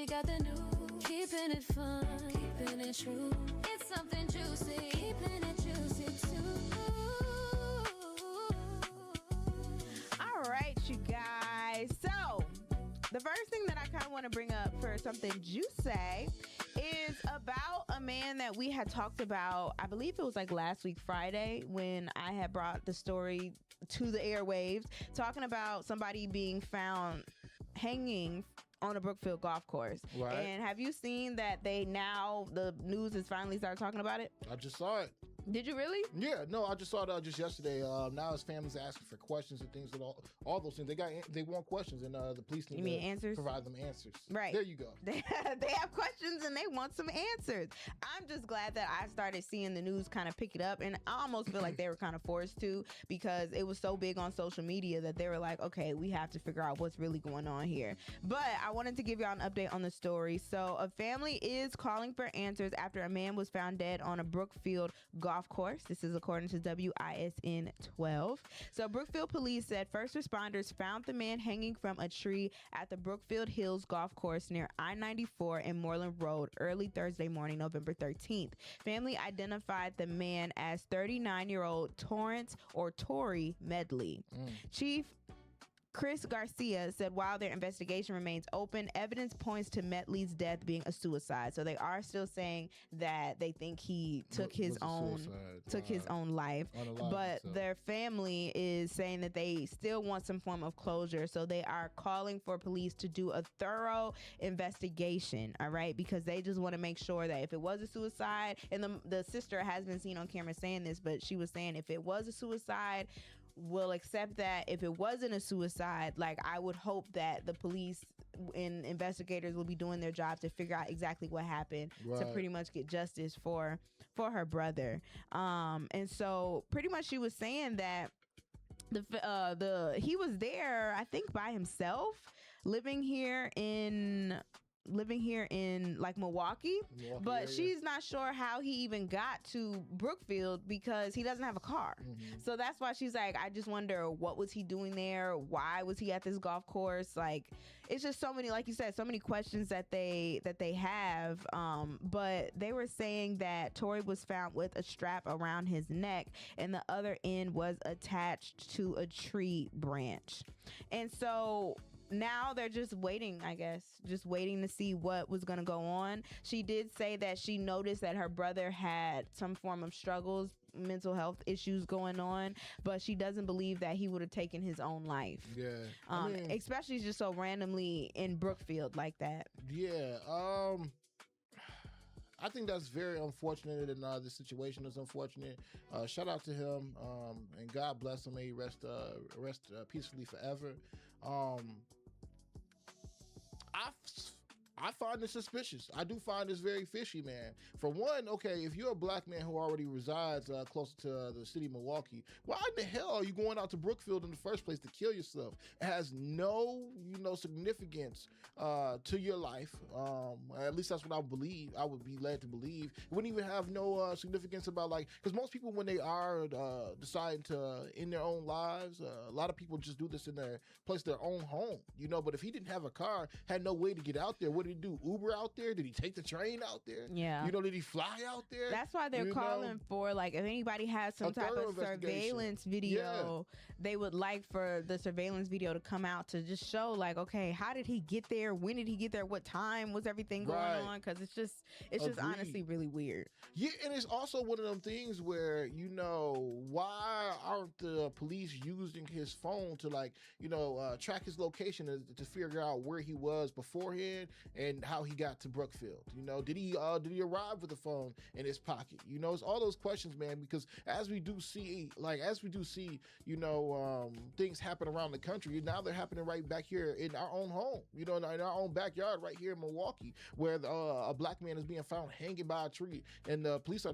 we got the news. Keeping it fun, keeping it true. It's something juicy, keeping it juicy too. All right, you guys. So, the first thing that I kind of want to bring up for something juicy is about a man that we had talked about. I believe it was like last week, Friday, when I had brought the story to the airwaves, talking about somebody being found hanging on a Brookfield golf course. Right. And have you seen that the news has finally started talking about it? I just saw it. Did you really? Yeah, no, I just saw it just yesterday. Now his family's asking for questions and things and all those things. They want questions, and the police need to answers? provide them answers. Right. There you go. They have questions and they want some answers. I'm just glad that I started seeing the news kind of pick it up, and I almost feel like they were kind of forced to, because it was so big on social media that they were like, okay, we have to figure out what's really going on here. But I wanted to give y'all an update on the story. So a family is calling for answers after a man was found dead on a Brookfield golf course. This is according to WISN 12. So Brookfield police said first responders found the man hanging from a tree at the Brookfield Hills golf course near I-94 and Moreland Road early Thursday morning, November 13th. Family identified the man as 39-year-old Torrance or Tory Medley. Chief Chris Garcia said while their investigation remains open, evidence points to Medley's death being a suicide. So they are still saying that they think he took his own life. But their family is saying that they still want some form of closure. So they are calling for police to do a thorough investigation. All right, because they just want to make sure that if it was a suicide, and the sister has been seen on camera saying this, but she was saying if it was a suicide, we'll accept that. If it wasn't a suicide, like, I would hope that the police and investigators will be doing their job to figure out exactly what happened, to pretty much get justice for her brother. And so pretty much she was saying that he was there, I think, by himself, living here in like Milwaukee, but she's not sure how he even got to Brookfield because he doesn't have a car. So that's why she's like, I just wonder, what was he doing there? Why was he at this golf course? Like, it's just so many, like you said, so many questions that they have. But they were saying that Tory was found with a strap around his neck and the other end was attached to a tree branch. And so now they're just waiting, I guess, to see what was going to go on. She did say that she noticed that her brother had some form of struggles, mental health issues going on, but she doesn't believe that he would have taken his own life. Yeah. Especially just so randomly in Brookfield like that. Yeah. I think that's very unfortunate, and the situation is unfortunate. Shout out to him, and God bless him. May he rest peacefully forever. I find this suspicious. I do find this very fishy, man. For one, okay, if you're a black man who already resides close to the city of Milwaukee, why in the hell are you going out to Brookfield in the first place to kill yourself? It has no, significance to your life. At least that's what I believe. I would be led to believe. It wouldn't even have no significance about, like, because most people, when they are deciding to end their own lives, a lot of people just do this in their own home, But if he didn't have a car, had no way to get out there, what did he do? Uber out there? Did he take the train out there? Yeah. Did he fly out there? That's why they're calling for, like, if anybody has some type of surveillance video, they would like for the surveillance video to come out to just show, like, okay, how did he get there? When did he get there? What time was everything going on? Because it's just honestly really weird. Yeah, and it's also one of them things where, why aren't the police using his phone to, like, track his location to figure out where he was beforehand and how he got to Brookfield? Did he arrive with the phone in his pocket? It's all those questions, man, because as we do see, things happen around the country, and now they're happening right back here in our own home, in our own backyard right here in Milwaukee, where a black man is being found hanging by a tree, and the police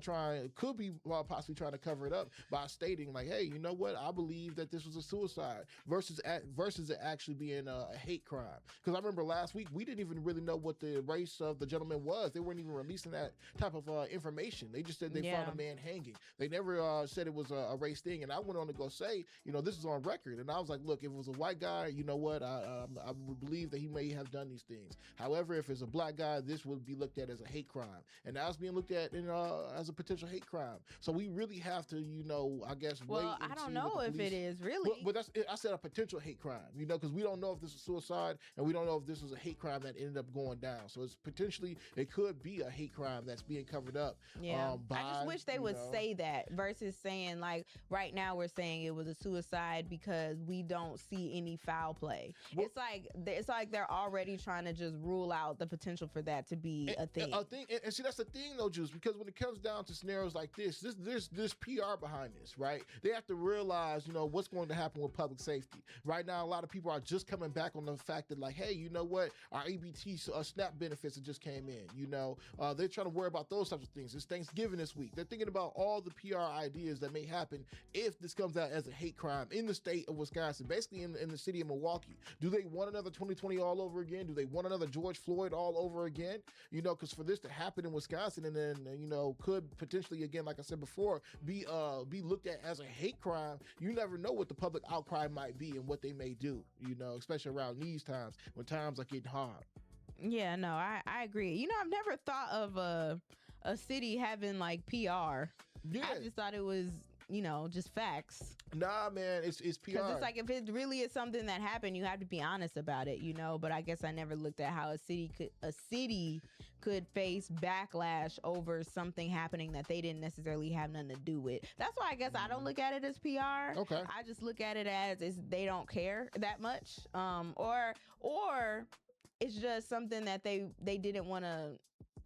could be possibly trying to cover it up by stating, like, hey, you know what? I believe that this was a suicide versus it actually being a hate crime. Because I remember last week, we didn't even really know know what the race of the gentleman was. They weren't even releasing that type of information. They just said they found a man hanging. They never said it was a race thing. And I went on to go say, this is on record. And I was like, look, if it was a white guy, you know what? I would believe that he may have done these things. However, if it's a black guy, this would be looked at as a hate crime. And now it's being looked at as a potential hate crime. So we really have to, I guess, well, I don't know if it is really. But I said a potential hate crime, because we don't know if this is suicide and we don't know if this was a hate crime that ended up going down. So it's potentially, it could be a hate crime that's being covered up. Yeah. I just wish they would say that versus saying, like, right now we're saying it was a suicide because we don't see any foul play. Well, it's like they're already trying to just rule out the potential for that to be a thing. And see, that's the thing though, Juice, because when it comes down to scenarios like this, there's PR behind this, right? They have to realize, what's going to happen with public safety. Right now, a lot of people are just coming back on the fact that, like, hey, you know what? Our EBT SNAP benefits that just came in, they're trying to worry about those types of things. It's Thanksgiving this week. They're thinking about all the PR ideas that may happen if this comes out as a hate crime in the state of Wisconsin, basically in the city of Milwaukee. Do they want another 2020 all over again? Do they want another George Floyd all over again? Because for this to happen in Wisconsin and then, could potentially, again, like I said before, be looked at as a hate crime, you never know what the public outcry might be and what they may do, especially around these times when times are getting hard. Yeah, no, I agree. I've never thought of a city having like PR. Yeah. I just thought it was, just facts. Nah, man, it's PR. Because it's like, if it really is something that happened, you have to be honest about it, But I guess I never looked at how a city could face backlash over something happening that they didn't necessarily have nothing to do with. That's why I guess I don't look at it as PR. Okay. I just look at it as they don't care that much, or it's just something that they didn't want to,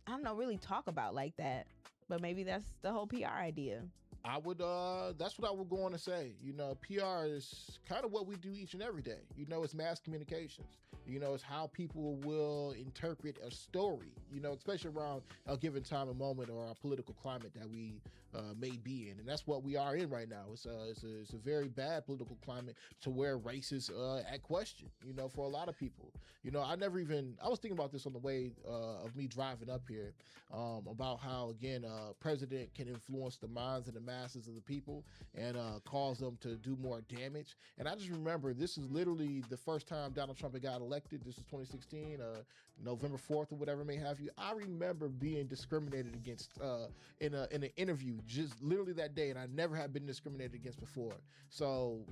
I don't know, really talk about like that. But maybe that's the whole PR idea. That's what I would go on to say. PR is kind of what we do each and every day. It's mass communications. It's how people will interpret a story, especially around a given time and moment or a political climate that we may be in. And that's what we are in right now. It's a very bad political climate to where race is at question, for a lot of people. I was thinking about this on the way of me driving up here about how, again, president can influence the minds and the masses of the people and cause them to do more damage. And I just remember this is literally the first time Donald Trump had got elected. This is 2016, November 4th or whatever may have you. I remember being discriminated against in an interview just literally that day, and I never had been discriminated against before. So,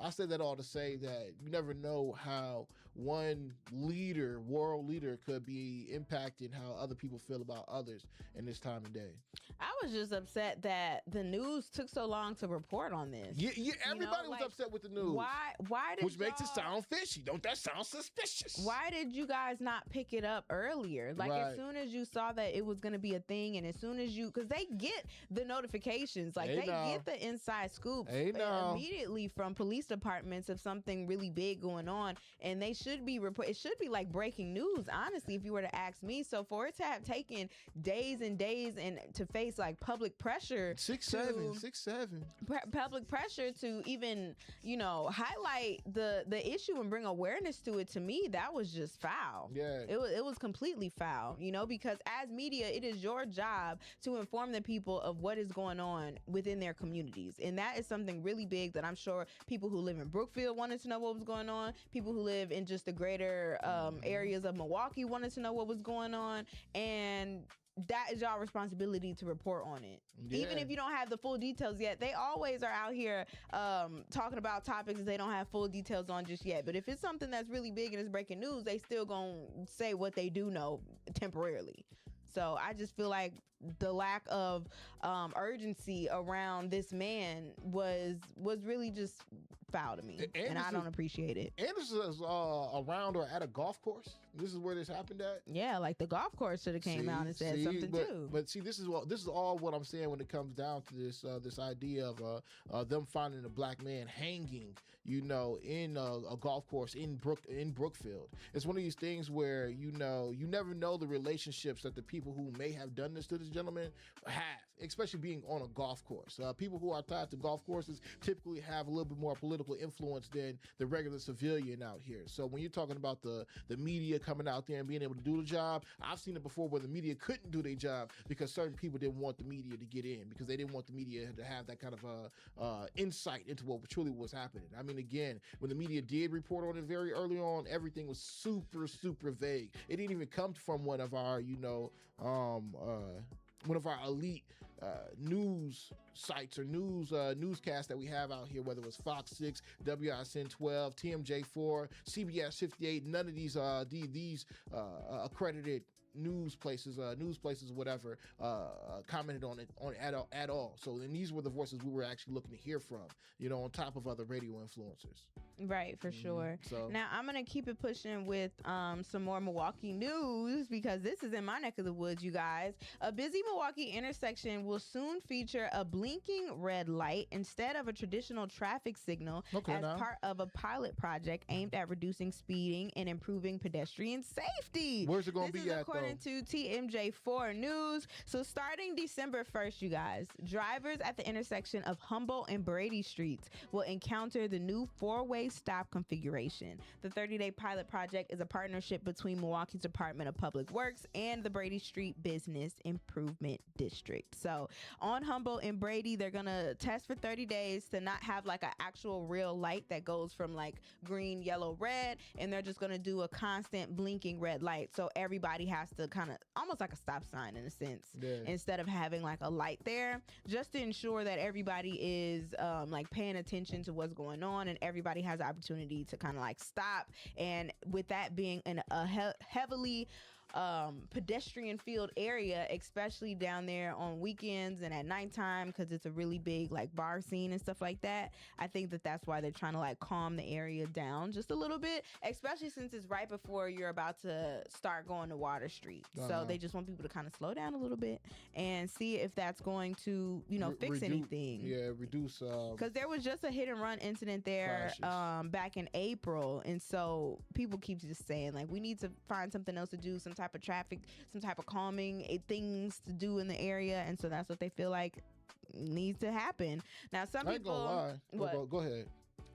I said that all to say that you never know how one world leader could be impacting how other people feel about others in this time of day. I was just upset that the news took so long to report on this. Yeah, everybody was upset with the news. Why did Which makes it sound fishy. Don't that sound suspicious? Why did you guys not pick it up earlier? Like, as soon as you saw that it was going to be a thing, and as soon as because they get the notifications, like they get the inside scoops immediately from police departments of something really big going on, and they should be it should be like breaking news, honestly, if you were to ask me. So for it to have taken days and days and to face like public pressure, 6-7 public pressure to even highlight the issue and bring awareness to it, to me that was just foul. Yeah, it was completely foul, because as media, it is your job to inform the people of what is going on within their communities, and that is something really big that I'm sure people who live in Brookfield wanted to know what was going on. People who live in just the greater areas of Milwaukee wanted to know what was going on, and that is your responsibility to report on it. Yeah. Even if you don't have the full details yet, they always are out here talking about topics that they don't have full details on just yet. But if it's something that's really big and it's breaking news, they still gonna say what they do know temporarily. So I just feel like the lack of urgency around this man was really just foul to me, and I don't appreciate it. And this is around or at a golf course. This is where this happened at. Yeah, like the golf course should have came out and said something too. But see, this is all what I'm saying when it comes down to this idea of them finding a black man hanging, in a golf course in Brookfield. It's one of these things where you never know the relationships that the people who may have done this to this gentleman have, especially being on a golf course. People who are tied to golf courses typically have a little bit more political political influence than the regular civilian out here. So when you're talking about the media coming out there and being able to do the job, I've seen it before where the media couldn't do their job because certain people didn't want the media to get in, because they didn't want the media to have that kind of insight into what truly was happening. I mean, again, when the media did report on it very early on, everything was super, super vague. It didn't even come from one of our, one of our elite news sites or newscasts that we have out here, whether it was Fox 6, WISN 12, TMJ4, CBS 58. None of these accredited news places, whatever, commented on it at all. So then these were the voices we were actually looking to hear from, on top of other radio influencers. Right, for sure. So now I'm gonna keep it pushing with some more Milwaukee news, because this is in my neck of the woods, you guys. A busy Milwaukee intersection will soon feature a blinking red light instead of a traditional traffic signal, part of a pilot project aimed at reducing speeding and improving pedestrian safety. Where's it gonna be at, according to TMJ4 News. So starting December 1st, you guys, drivers at the intersection of Humboldt and Brady Streets will encounter the new four-way stop configuration. The 30-day pilot project is a partnership between Milwaukee's Department of Public Works and the Brady Street Business Improvement District. So on Humboldt and Brady, they're gonna test for 30 days to not have like an actual real light that goes from like green, yellow, red, and they're just gonna do a constant blinking red light. So everybody has to kind of almost like a stop sign in a sense, instead of having like a light there, just to ensure that everybody is like paying attention to what's going on and everybody has the opportunity to kind of like stop. And with that being a heavily pedestrian filled area, especially down there on weekends and at nighttime, because it's a really big like bar scene and stuff like that. I think that's why they're trying to like calm the area down just a little bit, especially since it's right before you're about to start going to Water Street. So they just want people to kind of slow down a little bit and see if that's going to fix anything. Reduce, because there was just a hit and run incident there back in April, and so people keep just saying like we need to find something else to do, some type of traffic, some type of calming things to do in the area, and so that's what they feel like needs to happen. Now some people, I ain't gonna lie. Go ahead.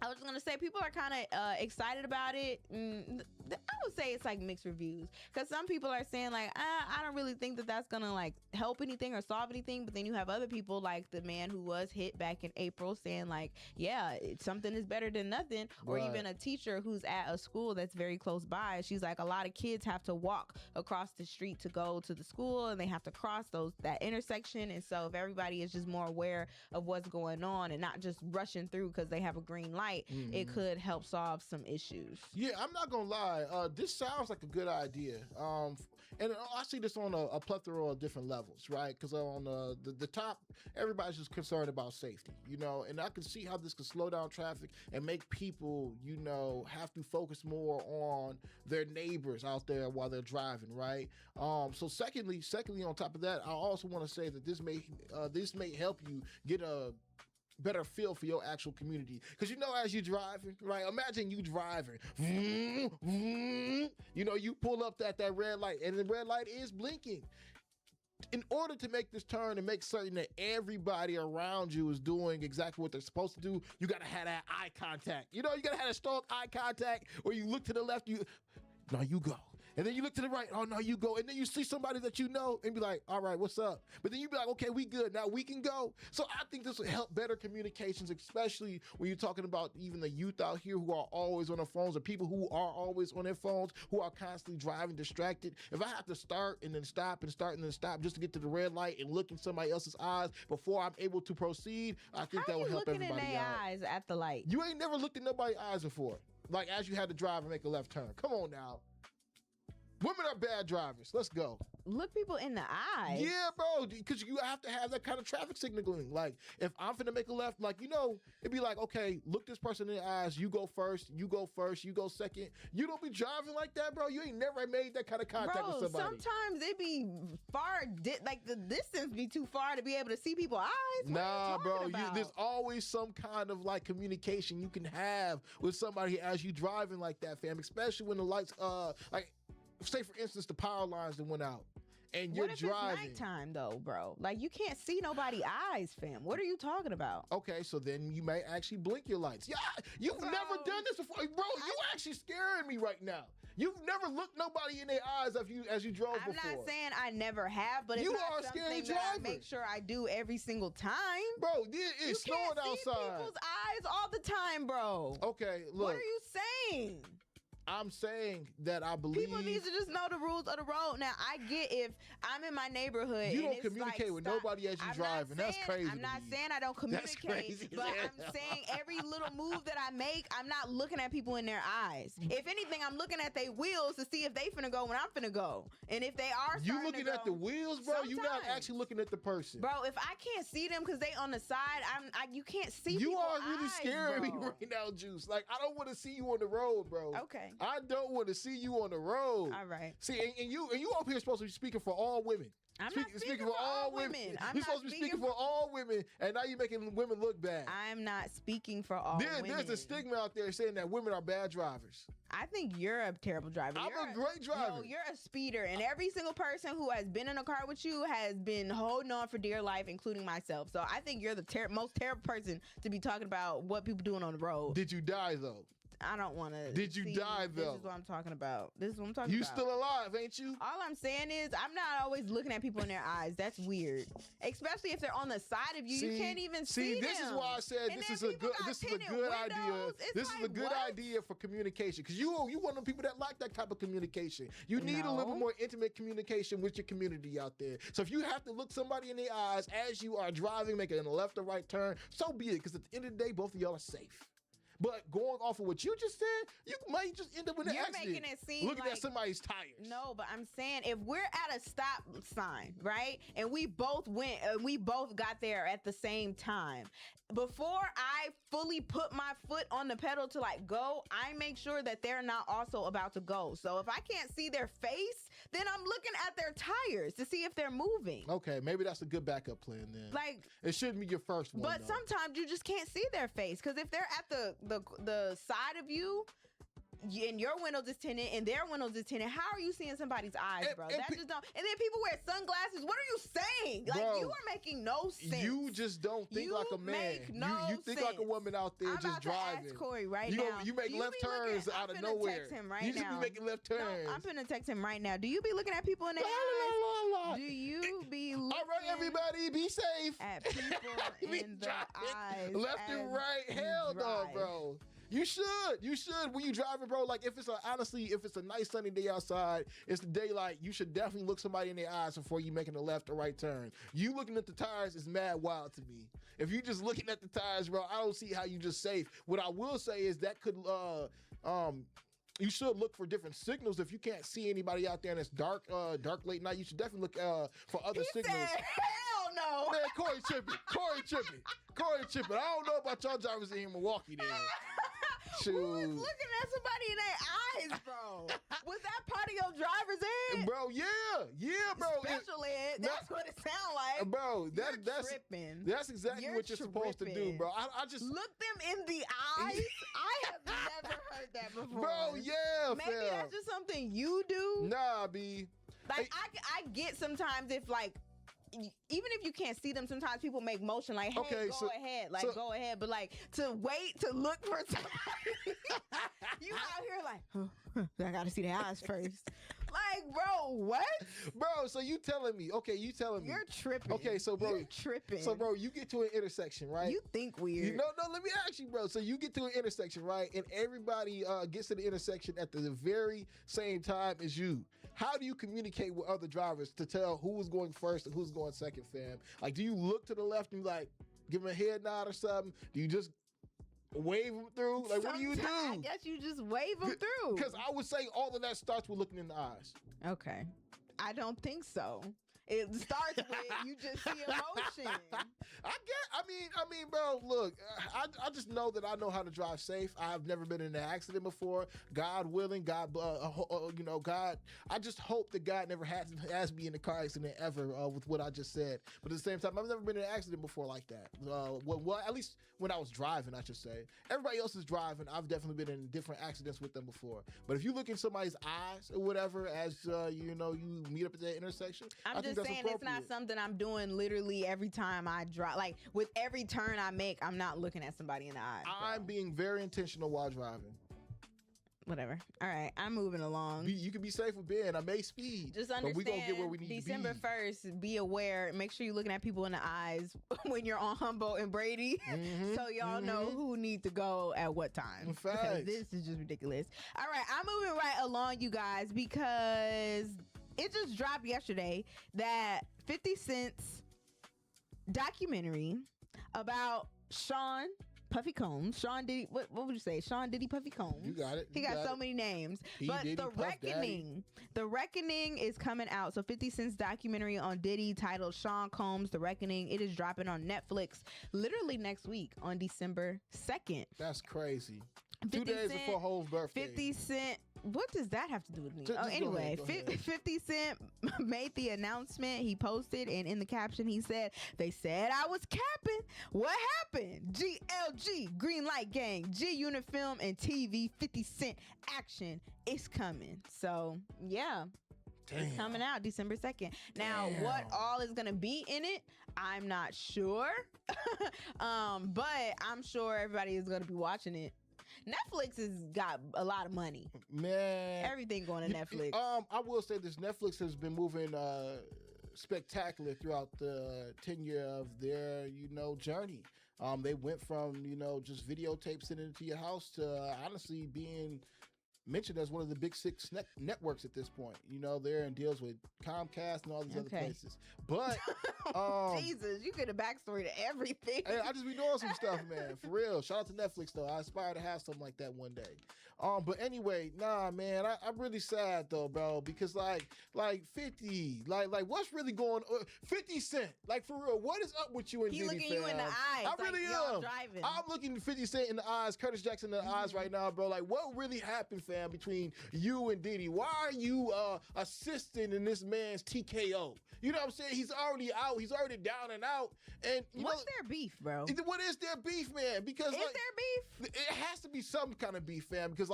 I was gonna say people are kind of excited about it. I would say it's like mixed reviews, because some people are saying like I don't really think that's gonna like help anything or solve anything, but then you have other people like the man who was hit back in April saying like something is better than nothing, or even a teacher who's at a school that's very close by. She's like, a lot of kids have to walk across the street to go to the school, and they have to cross that intersection, and so if everybody is just more aware of what's going on and not just rushing through because they have a green light, it could help solve some issues. Yeah, I'm not gonna lie. This sounds like a good idea. And I see this on a plethora of different levels, right? Because on the top, everybody's just concerned about safety, and I can see how this could slow down traffic and make people, have to focus more on their neighbors out there while they're driving, right? So secondly, on top of that, I also want to say that this may help you get a better feel for your actual community, because as you driving, right, imagine you driving, you pull up that red light, and the red light is blinking. In order to make this turn and make certain that everybody around you is doing exactly what they're supposed to do, you gotta have that eye contact. You gotta have a strong eye contact where you look to the left, you go. And then you look to the right, oh no, you go. And then you see somebody that and be like, all right, what's up? But then you be like, okay, we good, now we can go. So I think this will help better communications, especially when you're talking about even the youth out here who are always on their phones, or people who are always on their phones, who are constantly driving distracted. If I have to start and then stop and start and then stop just to get to the red light and look in somebody else's eyes before I'm able to proceed, I think that will help everybody out. How you looking in their eyes at the light? You ain't never looked in nobody's eyes before, like as you had to drive and make a left turn. Come on now. Women are bad drivers. Let's go. Look people in the eyes. Yeah, bro, because you have to have that kind of traffic signaling. Like, if I'm finna make a left, like, it'd be like, okay, look this person in the eyes. You go first, you go second. You don't be driving like that, bro. You ain't never made that kind of contact with somebody. Sometimes it be far, like the distance be too far to be able to see people's eyes. Nah, bro, there's always some kind of like communication you can have with somebody as you driving like that, fam. Especially when the lights, say for instance, the power lines that went out, and you're What if driving. it's nighttime though, bro? Like you can't see nobody's eyes, fam. What are you talking about? Okay, so then you may actually blink your lights. Yeah, you've Bro, never done this before, bro. You actually scaring me right now. You've never looked nobody in their eyes as you drove I'm before. not saying I never have, but it's You not are a scary something that I driver. make sure I do every single time. Bro, You it's snowing can't see outside. people's eyes all the time, bro. Okay, look. What are you saying? I'm saying that I believe People need to just know the rules of the road. Now, I get if I'm in my neighborhood. you and don't it's communicate like, with stop. nobody as you I'm driving. not That's saying- crazy. I'm not to me. saying I don't That's communicate, crazy but as I'm hell. saying every little move that I make, I'm not looking at people in their eyes. If anything, I'm looking at their wheels to see if they finna go when I'm finna go. And if they are You starting looking to at go, the wheels, bro? You not sometimes. actually looking at the person. Bro, if I can't see them because they on the side, you can't see You people's are really eyes, scaring me bro. right now, Juice. Like, I don't want to see you on the road, bro. Okay. I don't want to see you on the road. All right. See, and you up here supposed to be speaking for all women. I'm not speaking for all women. I'm You're not supposed to be speaking for all women, and now you're making women look bad. I'm not speaking for all women. There's a stigma out there saying that women are bad drivers. I think you're a terrible driver. I'm You're a great driver. No, you're a speeder, and every single person who has been in a car with you has been holding on for dear life, including myself. So I think you're the most terrible person to be talking about what people doing on the road. Did you die though? I don't want to. Did you die, though? This is what I'm talking about. This is what I'm talking You about. still alive, ain't you? All I'm saying is I'm not always looking at people in their eyes. That's weird, especially if they're on the side of you. You can't even see this them. is why I said And this then is a people good got this is a tinted good idea. windows. It's This is a like, good what? idea for communication because you one of the people that like that type of communication. You need a little No. bit more intimate communication with your community out there. So if you have to look somebody in the eyes as you are driving, making a left or right turn, so be it. Because at the end of the day, both of y'all are safe. But going off of what you just said, you might just end up in an You're accident. making it seem looking like at somebody's tires. No, but I'm saying if we're at a stop sign, right, and we both got there at the same time, before I fully put my foot on the pedal to like go, I make sure that they're not also about to go. So if I can't see their face, then I'm looking at their tires to see if they're moving. Okay, maybe that's a good backup plan then. Like, it shouldn't be your first one. but though. sometimes you just can't see their face because if they're at the side of you. And your windows is tinted and their windows is tinted. How are you seeing somebody's eyes, bro? That just don't. And then people wear sunglasses. What are you saying? Like, Bro, you are making no sense. You just don't think You like a man. make no you think like a sense. woman out there I'm just about driving. to ask Corey right you now. You make Do left be looking- turns I'm out of finna nowhere. Text him right you just now. be making left turns. No, I'm finna text him right now. Do you be looking at people in their eyes? Do you be looking All right, everybody, be safe. at people Be in the driving eyes? left and as right. you Hell no, drive? bro. You should when you driving, bro. Like if it's a nice sunny day outside, it's the daylight. You should definitely look somebody in the eyes before you making a left or right turn. You looking at the tires is mad wild to me. If you just looking at the tires, bro, I don't see how you just safe. What I will say is that could you should look for different signals. If you can't see anybody out there and it's dark late night, you should definitely look for other He signals. said, hell no. Man, Corey tripping. I don't know about y'all drivers in Milwaukee then. Who is Shoot. looking at somebody in their eyes, bro? Was that part of your driver's ed? Bro, yeah, bro. Special ed. That's what it sound like. Bro, that's tripping. That's exactly You're what you're supposed to do, tripping. bro. I just Look them in the eyes. I have never heard that before. Bro, yeah, Maybe fam. that's just something you do. Nah, B. Like I get sometimes if like. Even if you can't see them, sometimes people make motion like, "Hey, Okay, go ahead, like go ahead." But like to wait to look for somebody, you out here like, I gotta see their eyes first. Like, bro, what? Bro, so you telling me? You're tripping. Okay, so bro, you're tripping. So bro, you get to an intersection, right? You think weird. No, let me ask you, bro. So you get to an intersection, right? And everybody gets to the intersection at the very same time as you. How do you communicate with other drivers to tell who's going first and who's going second, fam? Like, do you look to the left and like give them a head nod or something? Do you just wave them through? Like, what do you do? I guess you just wave them through. Because I would say all of that starts with looking in the eyes. Okay. I don't think so. It starts with you just see emotion. I mean, bro, look, I just know that I know how to drive safe. I've never been in an accident before. God willing, God, God. I just hope that God never has me in a car accident ever with what I just said. But at the same time, I've never been in an accident before like that. Well, at least when I was driving, I should say. Everybody else is driving. I've definitely been in different accidents with them before. But if you look in somebody's eyes or whatever, as you meet up at that intersection, I'm just saying it's not something I'm doing literally every time I drive. Like with every turn I make, I'm not looking at somebody in the eye. I'm being very intentional while driving. Whatever. All right, I'm moving along. You can be safe with Ben. I may speed, just understand, but we gonna get where we need December to be. 1st, be aware. Make sure you're looking at people in the eyes when you're on Humboldt and Brady, so y'all know who needs to go at what time. Because this is just ridiculous. All right, I'm moving right along, you guys, because it just dropped yesterday that 50 Cent's documentary about Sean Puffy Combs. Sean Diddy, what would you say? Sean Diddy Puffy Combs. You got it. He got so many names. But Diddy, The Reckoning is coming out. So 50 Cent's documentary on Diddy titled Sean Combs, The Reckoning. It is dropping on Netflix literally next week on December 2nd. That's crazy. 2 days before Hov's birthday. 50 Cent. What does that have to do with me? Just Anyway, go ahead. 50 Cent made the announcement. He posted, and in the caption, he said, "They said I was capping. What happened? GLG, Green Light Gang, G Unit Film and TV, 50 Cent action. It's coming." So, yeah. Damn. It's coming out December 2nd. Now, what all is going to be in it, I'm not sure. But I'm sure everybody is going to be watching it. Netflix has got a lot of money. Man. Everything going to Netflix. I will say this. Netflix has been moving spectacular throughout the tenure of their, journey. They went from, just videotape sending it to your house to honestly being mentioned as one of the big 6 networks at this point. They're in deals with Comcast and all these other places. But Jesus, you get a backstory to everything. Hey, I just be doing some stuff, man. For real. Shout out to Netflix though. I aspire to have something like that one day. But anyway, nah, man, I'm really sad though, bro, because like 50, like what's really going on? 50 Cent, like for real, what is up with you and Diddy, He looking fam? you in the eyes. I really am. Driving. I'm looking 50 Cent in the eyes, Curtis Jackson in the eyes right now, bro. Like, what really happened, fam, between you and Diddy? Why are you assisting in this man's TKO? You know what I'm saying? He's already out. He's already down and out. And what's their beef, bro? What is their beef, man? Because is there beef? It has to be some kind of beef, fam. Because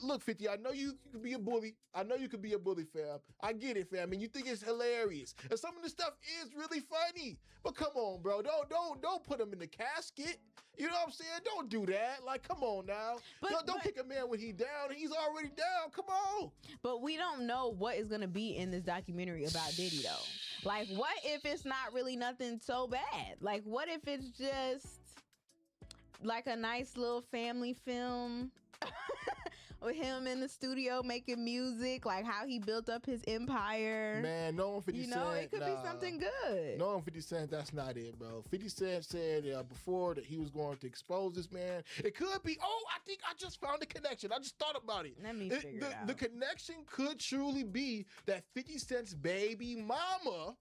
look, 50, I know you could be a bully. I know you could be a bully, fam. I get it, fam. And you think it's hilarious. And some of the stuff is really funny. But come on, bro. Don't put him in the casket. You know what I'm saying? Don't do that. Like, come on now. Don't kick a man when he's down. He's already down. Come on. But we don't know what is going to be in this documentary about Diddy, though. Like, what if it's not really nothing so bad? Like, what if it's just like a nice little family film with him in the studio making music, like how he built up his empire? Man, knowing 50 Cent, it could be something good. Knowing 50 Cent, that's not it, bro. 50 Cent said before that he was going to expose this man. It could be, I think I just found a connection. I just thought about it. Let me figure it out. The connection could truly be that 50 Cent's baby mama,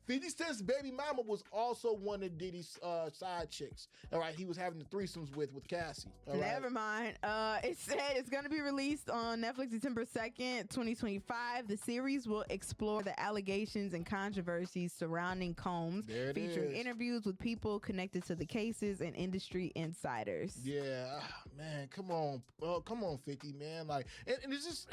50 Cent's baby mama was also one of Diddy's side chicks. All right, he was having the threesomes with Cassie. Never mind. It said it's going to be released on Netflix December 2nd, 2025. The series will explore the allegations and controversies surrounding Combs, featuring interviews with people connected to the cases and industry insiders. Yeah, man, come on, 50, man. Like, and it's just,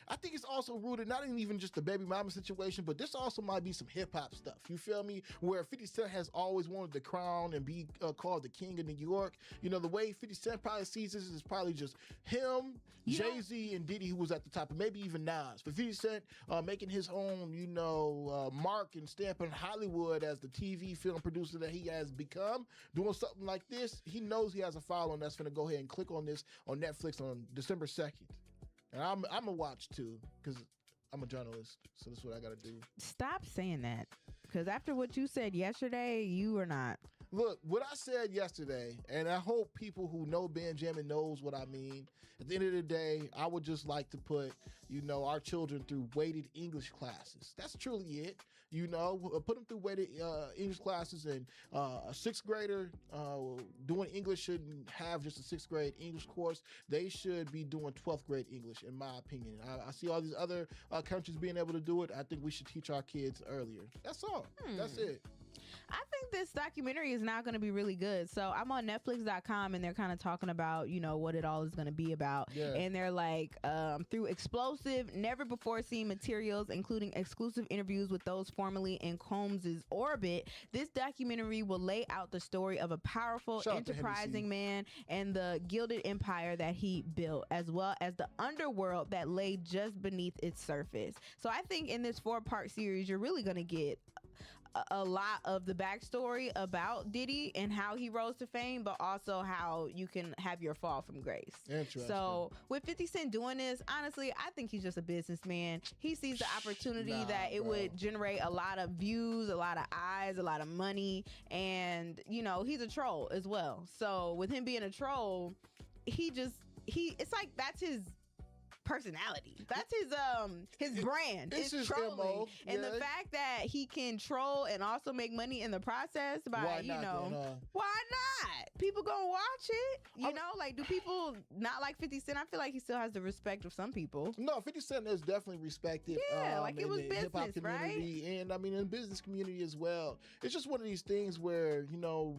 I think it's also rooted not in even just the baby mama situation, but this also might be some hip hop stuff. You feel me? Where 50 Cent has always wanted the crown and be called the king of New York. The way 50 Cent probably sees this is probably just him, Jay-Z, and Diddy, who was at the top, and maybe even Nas. But 50 Cent making his own, mark and stamp in Hollywood as the TV film producer that he has become, doing something like this, he knows he has a following that's going to go ahead and click on this on Netflix on December 2nd. And I'm going to watch too, because I'm a journalist, so that's what I got to do. Stop saying that. Because after what you said yesterday, you are not. Look, what I said yesterday, and I hope people who know Benjamin knows what I mean. At the end of the day, I would just like to put, our children through weighted English classes. That's truly it. Put them through weighted English classes, and a sixth grader doing English shouldn't have just a sixth grade English course. They should be doing 12th grade English, in my opinion. I see all these other countries being able to do it. I think we should teach our kids earlier. That's all. That's it. I think this documentary is now going to be really good. So I'm on Netflix.com and they're kind of talking about, what it all is going to be about. Yeah. And they're like, through explosive, never before seen materials, including exclusive interviews with those formerly in Combs' orbit, this documentary will lay out the story of a powerful, enterprising man and the gilded empire that he built, as well as the underworld that lay just beneath its surface. So I think in this 4-part series, you're really going to get a lot of the backstory about Diddy and how he rose to fame, but also how you can have your fall from grace. Interesting. So with 50 Cent doing this, honestly, I think he's just a businessman. He sees the opportunity that it would generate a lot of views, a lot of eyes, a lot of money, and he's a troll as well. So with him being a troll, it's like that's his personality. That's his brand. It's his trolling. MO. And the fact that he can troll and also make money in the process by Why not, why not? People gonna watch it. Do people not like 50 Cent? I feel like he still has the respect of some people. No, 50 Cent is definitely respected. Yeah, it was in the hip-hop business, right? community, and in the business community as well. It's just one of these things where,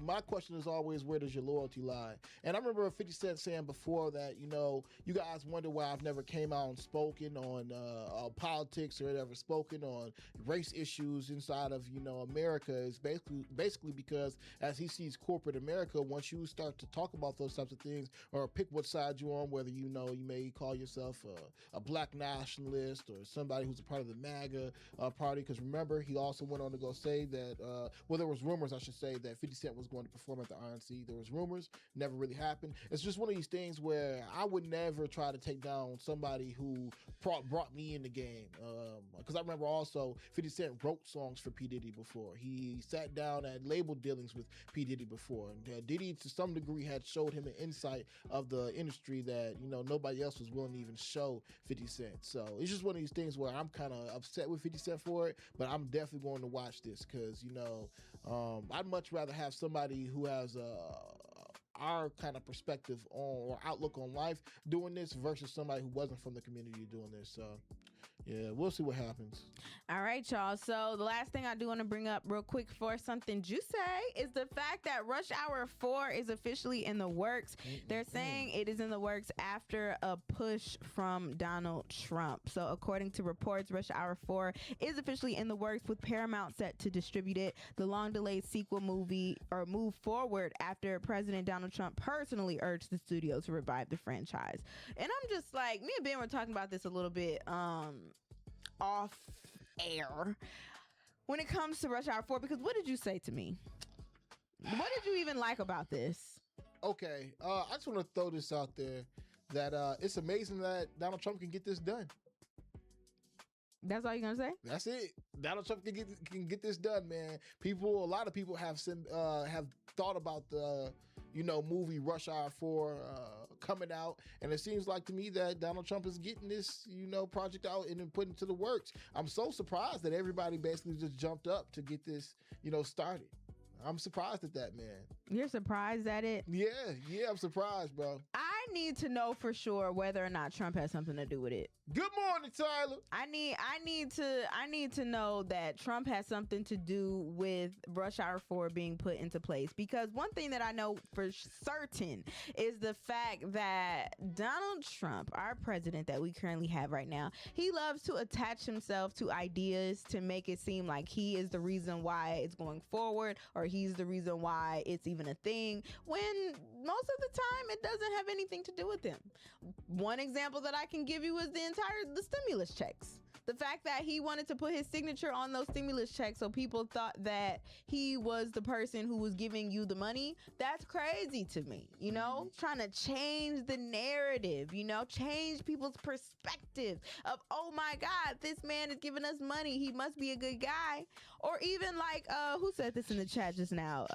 my question is always, where does your loyalty lie? And I remember 50 Cent saying before that, you guys wonder why I've never came out and spoken on politics or ever spoken on race issues inside of America. Is basically because as he sees corporate America, once you start to talk about those types of things or pick what side you're on, whether you may call yourself a black nationalist or somebody who's a part of the MAGA party, because remember he also went on to go say that there was rumors, I should say, that 50 Cent was going to perform at the RNC. There was rumors, never really happened. It's just one of these things where I would never try to take down somebody who brought me in the game, because I remember also 50 Cent wrote songs for P. Diddy before. He sat down at label dealings with P. Diddy before, and Diddy to some degree had showed him an insight of the industry that nobody else was willing to even show 50 Cent. So it's just one of these things where I'm kind of upset with 50 Cent for it, but I'm definitely going to watch this because I'd much rather have somebody who has our kind of perspective on or outlook on life doing this versus somebody who wasn't from the community doing this. So yeah, we'll see what happens. All right, y'all. So the last thing I do want to bring up real quick for Something Juicy is the fact that Rush Hour 4 is officially in the works. They're saying it is in the works after a push from Donald Trump. So according to reports, Rush Hour 4 is officially in the works, with Paramount set to distribute it. The long-delayed sequel movie move forward after President Donald Trump personally urged the studio to revive the franchise. And I'm just like, me and Ben were talking about this a little bit off air when it comes to Rush Hour 4, because what did you say to me? What did you even like about this? Okay, I just want to throw this out there that it's amazing that Donald Trump can get this done. That's all you're gonna say? That's it. Donald Trump can get this done, man. A lot of people have thought about the movie Rush Hour 4 coming out, and it seems like to me that Donald Trump is getting this project out and then putting it to the works. I'm so surprised that everybody basically just jumped up to get this started. I'm surprised at that, man. You're surprised at it? Yeah, I'm surprised, bro. I need to know for sure whether or not Trump has something to do with it. Good morning, Tyler. I need to know that Trump has something to do with Rush Hour 4 being put into place, because one thing that I know for certain is the fact that Donald Trump, our president that we currently have right now, he loves to attach himself to ideas to make it seem like he is the reason why it's going forward, or he's the reason why it's even a thing, when most of the time it doesn't have anything to do with him. One example that I can give you is the stimulus checks. The fact that he wanted to put his signature on those stimulus checks so people thought that he was the person who was giving you the money, that's crazy to me, you know? Trying to change the narrative, you know? Change people's perspective of, oh my God, this man is giving us money. He must be a good guy. Or even like, who said this in the chat just now?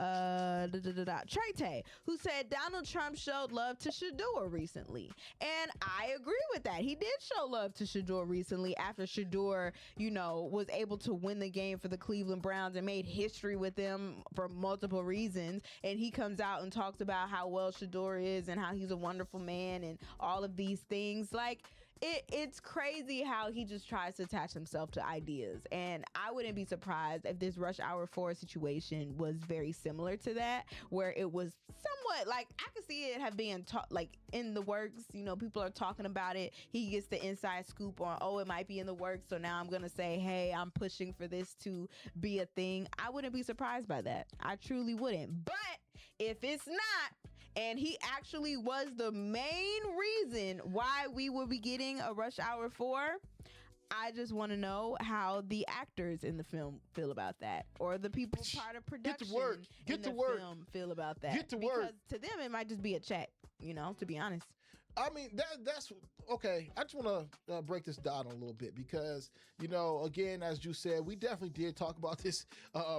Trey, who said Donald Trump showed love to Shador recently. And I agree with that. He did show love to Shador recently after Shador, you know, was able to win the game for the Cleveland Browns and made history with them for multiple reasons. And he comes out and talks about how well Shador is and how he's a wonderful man and all of these things. Like, it's crazy how he just tries to attach himself to ideas. And I wouldn't be surprised if this Rush Hour 4 situation was very similar to that, where it was somewhat like, I could see it have been like in the works. You know, people are talking about it. He gets the inside scoop on, oh, it might be in the works. So now I'm going to say, hey, I'm pushing for this to be a thing. I wouldn't be surprised by that. I truly wouldn't. But if it's not, and he actually was the main reason why we will be getting a Rush Hour 4, I just want to know how the actors in the film feel about that, or the people part of production in the film feel about that. Get to work. Because to them, it might just be a check, you know, to be honest. I mean, that's okay. I just want to break this down a little bit because, you know, again, as you said, we definitely did talk about this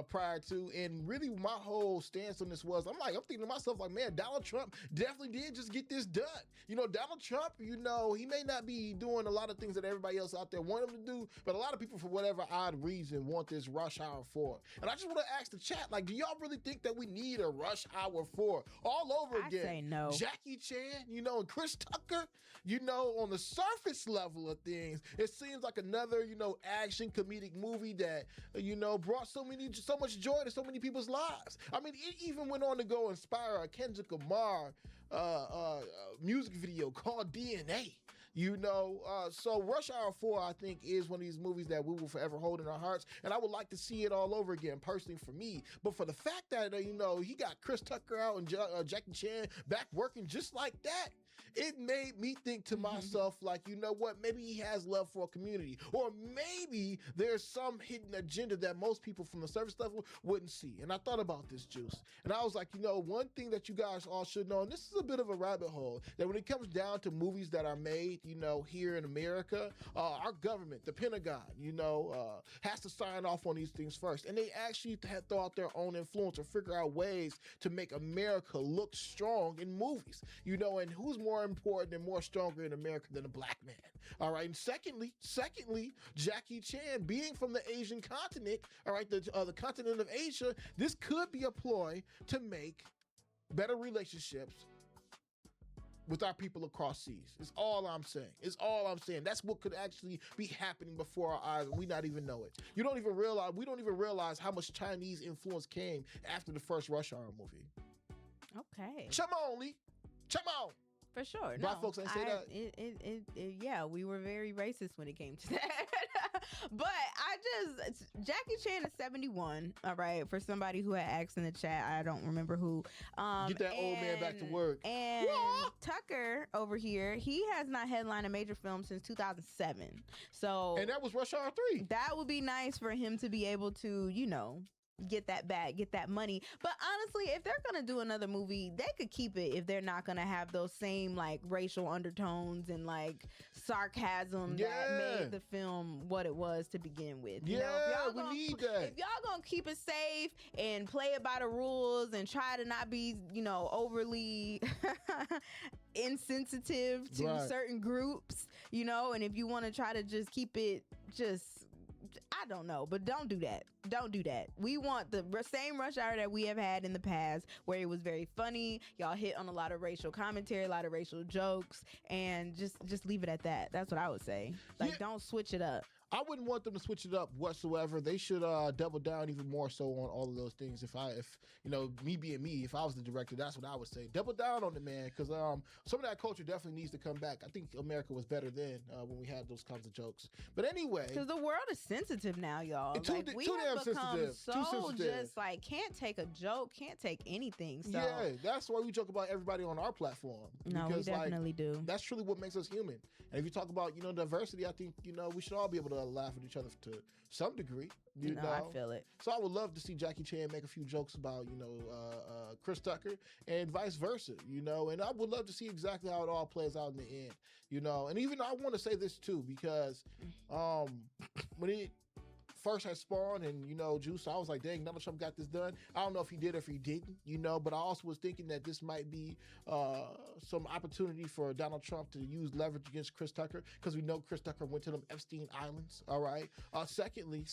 prior to, and really my whole stance on this was, I'm thinking to myself, like, man, Donald Trump definitely did just get this done. You know, Donald Trump, you know, he may not be doing a lot of things that everybody else out there want him to do, but a lot of people, for whatever odd reason, want this Rush Hour 4. And I just want to ask the chat, like, do y'all really think that we need a Rush Hour 4 all over again? I say no. Jackie Chan, you know, and Chris Tucker, you know, on the surface level of things, it seems like another, you know, action comedic movie that, you know, brought so much joy to so many people's lives. I mean, it even went on to go inspire a Kendrick Lamar music video called DNA. You know, so Rush Hour 4, I think, is one of these movies that we will forever hold in our hearts, and I would like to see it all over again, personally, for me. But for the fact that, you know, he got Chris Tucker out and Jackie Chan back working just like that, it made me think to myself, like, you know what, maybe he has love for a community, or maybe there's some hidden agenda that most people from the surface level wouldn't see. And I thought about this, Juice, and I was like, you know, one thing that you guys all should know, and this is a bit of a rabbit hole, that when it comes down to movies that are made, you know, here in America, our government, the Pentagon, you know, has to sign off on these things first, and they actually have throw out their own influence or figure out ways to make America look strong in movies, you know, and who's more important and more stronger in America than a black man? All right. And secondly, Jackie Chan, being from the Asian continent, all right, the continent of Asia, this could be a ploy to make better relationships with our people across seas. It's all I'm saying. That's what could actually be happening before our eyes, and we not even know it. We don't even realize how much Chinese influence came after the first Rush Hour movie. Okay. Come on, Lee. Come on. For sure. Black folks ain't say that. Yeah, we were very racist when it came to that. But Jackie Chan is 71, all right, for somebody who had asked in the chat, I don't remember who. Get that old man back to work. And Tucker over here, he has not headlined a major film since 2007. So, and that was Rush Hour 3. That would be nice for him to be able to, you know, get that back, get that money. But honestly, if they're gonna do another movie, they could keep it if they're not gonna have those same like racial undertones and like sarcasm that made the film what it was to begin with. You know, we need that. If y'all gonna keep it safe and play it by the rules and try to not be, you know, overly insensitive to certain groups, you know, and if you want to try to just keep it I don't know, but don't do that. Don't do that. We want the same Rush Hour that we have had in the past, where it was very funny. Y'all hit on a lot of racial commentary, a lot of racial jokes, and just leave it at that. That's what I would say. Like, don't switch it up. I wouldn't want them to switch it up whatsoever. They should double down even more so on all of those things. If you know, me being me, if I was the director, that's what I would say. Double down on it, man, because some of that culture definitely needs to come back. I think America was better then when we had those kinds of jokes. But anyway, because the world is sensitive now, y'all. We too have damn become sensitive. so too sensitive. Just like can't take a joke, can't take anything. So. Yeah, that's why we joke about everybody on our platform. No, because, we definitely do. That's truly what makes us human. And if you talk about, you know, diversity, I think, you know, we should all be able to laugh at each other to some degree. You know, I feel it. So I would love to see Jackie Chan make a few jokes about, Chris Tucker and vice versa, and I would love to see exactly how it all plays out in the end, and even I want to say this too, because when it first had spawned and, Juice, I was like, dang, Donald Trump got this done. I don't know if he did or if he didn't, but I also was thinking that this might be some opportunity for Donald Trump to use leverage against Chris Tucker, because we know Chris Tucker went to them Epstein Islands, all right? Secondly,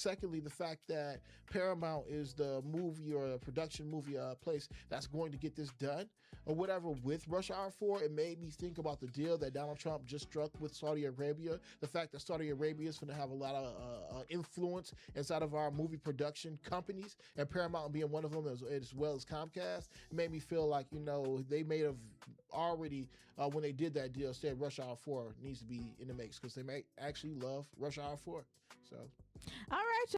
the fact that Paramount is the movie or production movie place that's going to get this done or whatever with Rush Hour 4, it made me think about the deal that Donald Trump just struck with Saudi Arabia, the fact that Saudi Arabia is going to have a lot of influence inside of our movie production companies, and Paramount being one of them, as well as Comcast. It made me feel like, they may have already, when they did that deal, said Rush Hour 4 needs to be in the mix, because they may actually love Rush Hour 4. So, All right.